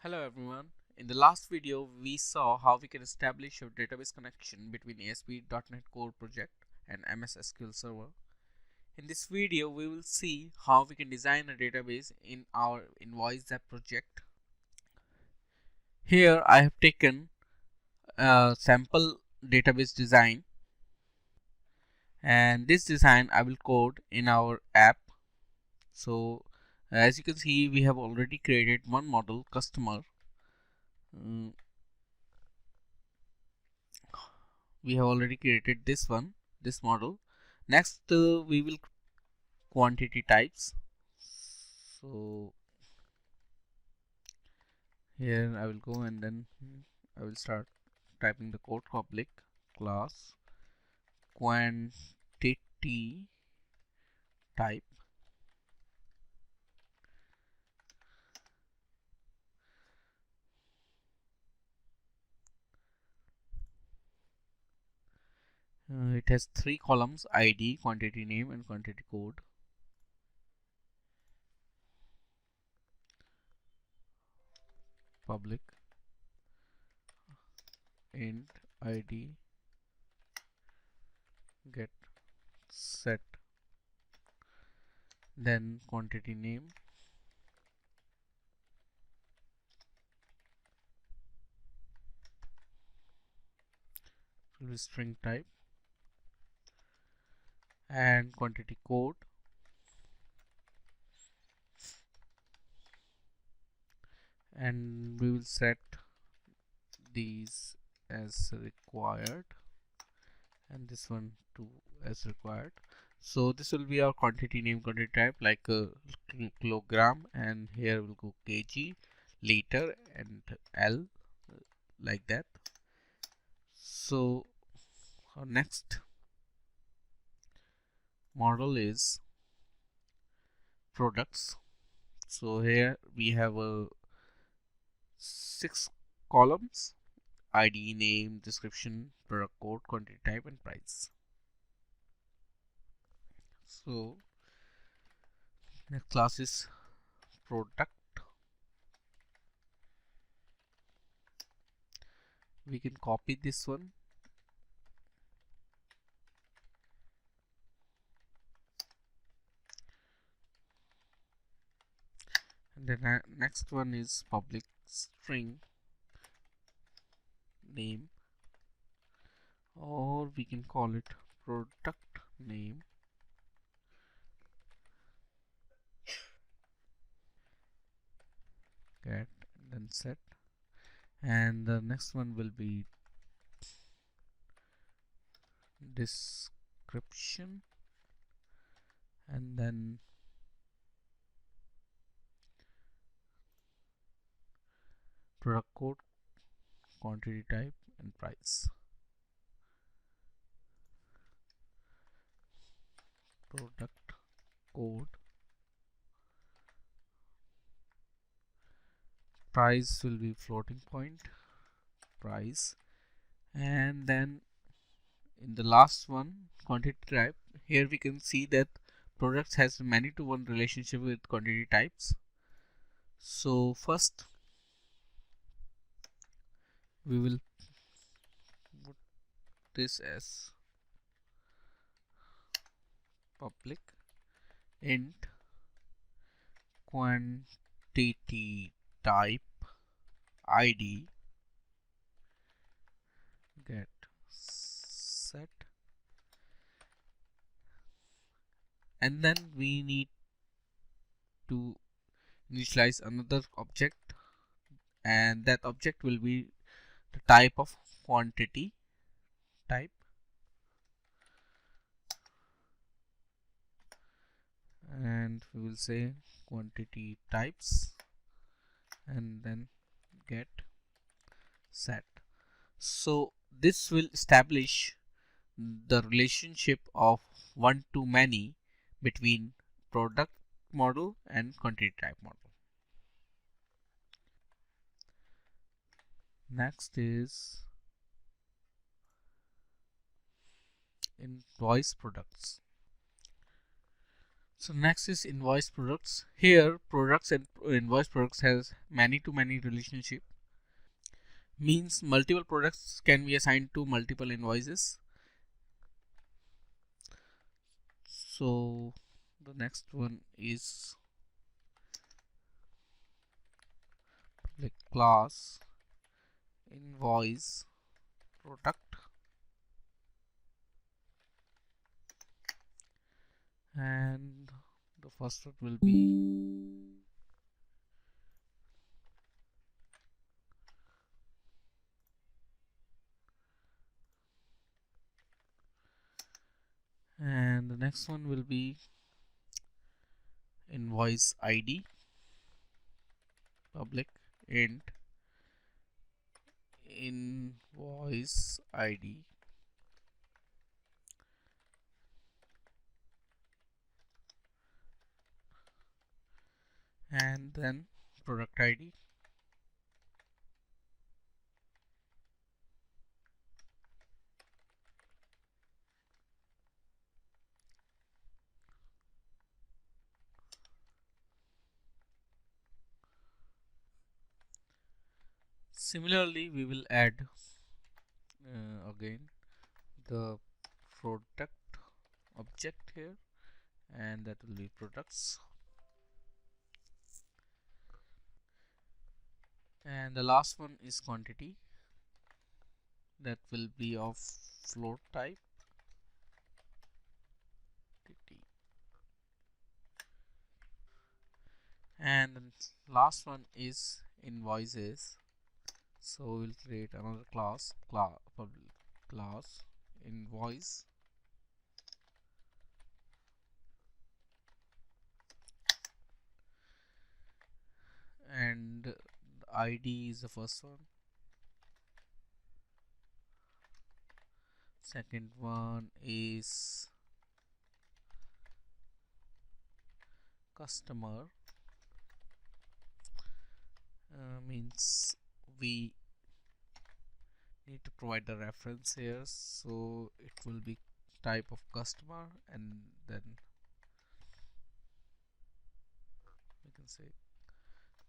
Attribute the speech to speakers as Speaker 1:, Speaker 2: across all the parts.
Speaker 1: Hello everyone. In the last video, we saw how we can establish a database connection between ASP.NET Core project and MS SQL Server. In this video, we will see how we can design a database in our Invoice app project. Here I have taken a sample database design, and this design I will code in our app. So as you can see, we have already created one model customer. Mm, we have already created this model. Next we will quantity types. So here I will go and then I will start typing the code. Public class quantity type, it has three columns: id, quantity name, and quantity code. Public int id get set, then quantity name will be string type, and quantity code, and we will set these as required and this one too as required. So this will be our quantity name, quantity type, like kilogram, and here will go kg, liter, and L, like that. So our next model is products. So here we have a 6 columns: id, name, description, product code, quantity type, and price. So next class is product. We can copy this one, and then next one is public string name, or we can call it product name, get, and then set. And the next one will be description, and then product code, quantity type, and price. Product code, price will be floating point price, and then in the last one, quantity type, here we can see that products has many to one relationship with quantity types. So first we will put this as public int quantity type id get set, and then we need to initialize another object, and that object will be the type of quantity type, and we will say quantity types and then get set. So this will establish the relationship of one to many between product model and quantity type model. Next is invoice products. So next is invoice products. Here products and invoice products has many to many relationship, means multiple products can be assigned to multiple invoices. So the next one is like class invoice product, and the first one will be and the next one will be invoice ID, public int invoice ID, and then product ID. Similarly, we will add again the product object here, and that will be products, and the last one is quantity, that will be of float type. And the last one is invoices, so we'll create another public class invoice, and the ID is the first one, second one is customer, means we need to provide the reference here, so it will be type of customer, and then we can say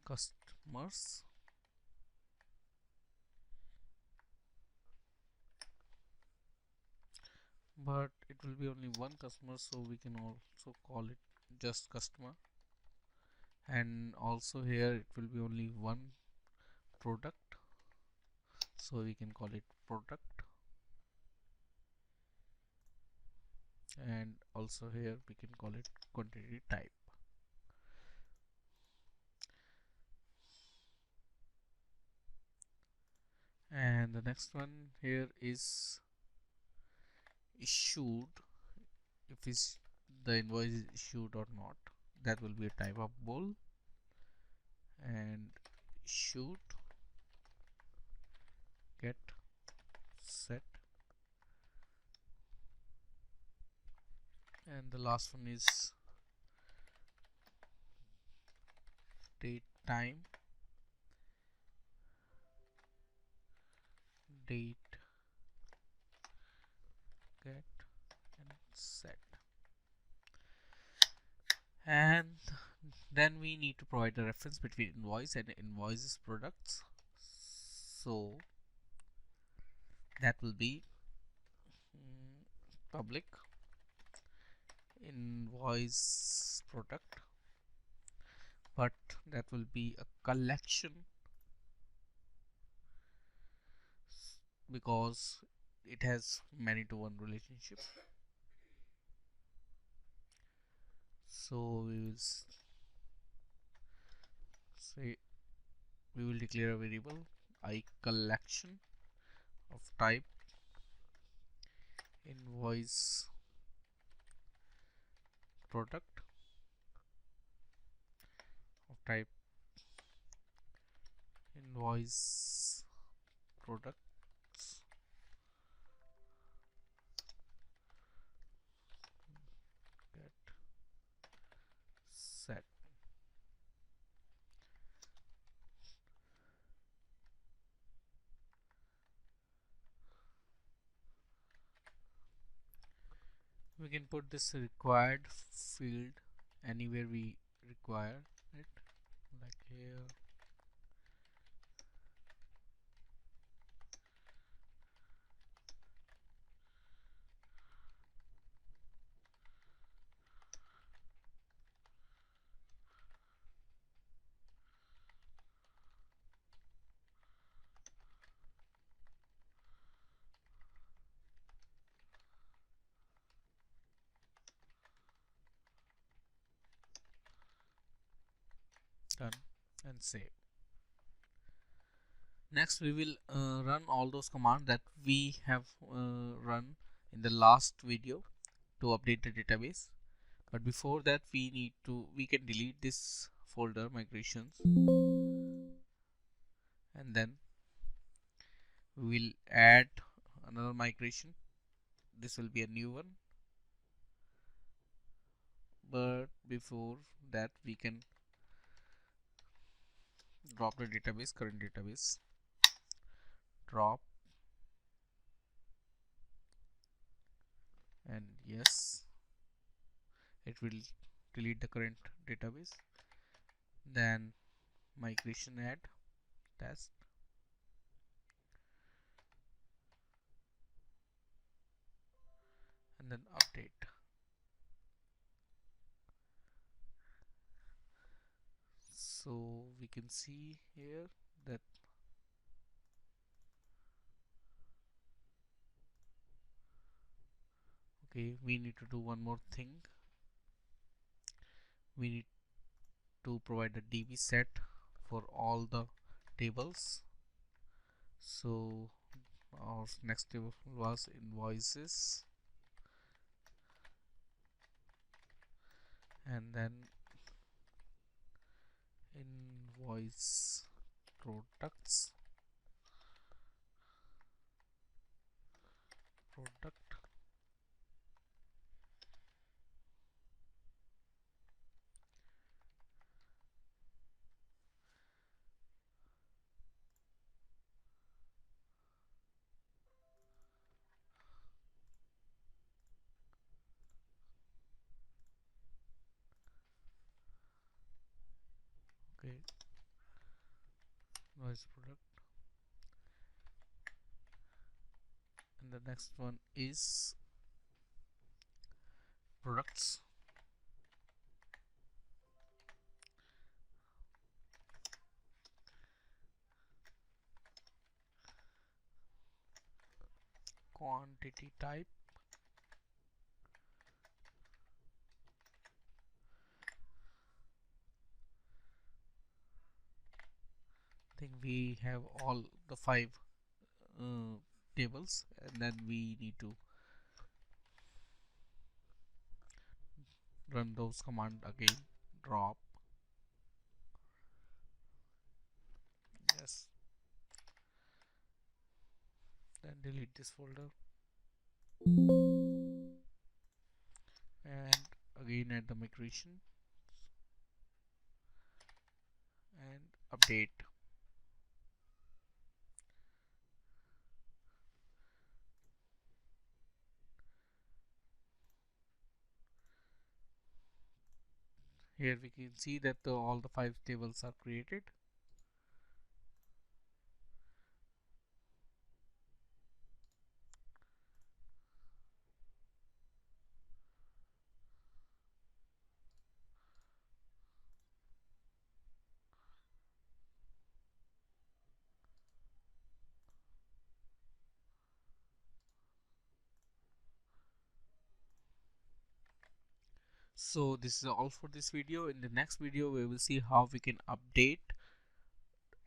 Speaker 1: customers, but it will be only one customer, so we can also call it just customer, and also here it will be only one product, so we can call it product, and also here we can call it quantity type. And the next one here is issued, if is the invoice is issued or not, that will be a type of bool, and issued get set, and the last one is date time, date get and set, and then we need to provide the reference between invoice and invoices products, so that will be public invoice product, but that will be a collection because it has many to one relationship. So we will say we will declare a variable I collection of type invoice product, of type invoice products, get set. We can put this required field anywhere we require it, like here. Done and save. Next we will run all those commands that we have run in the last video to update the database. But before that we can delete this folder migrations, and then we will add another migration. This will be a new one, but before that we can drop the database, current database, drop, and yes, it will delete the current database. Then migration add test, and then update. So we can see here that okay, we need to do one more thing. We need to provide a DB set for all the tables. So our next table was invoices, and then invoice products, product, okay, invoice product, and the next one is products, quantity type, I think we have all the five tables, and then we need to run those command again, drop, yes, then delete this folder, and again add the migration and update. Here we can see that all the five tables are created. So this is all for this video. In the next video we will see how we can update,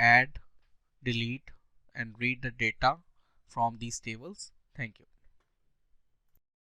Speaker 1: add, delete and read the data from these tables. Thank you.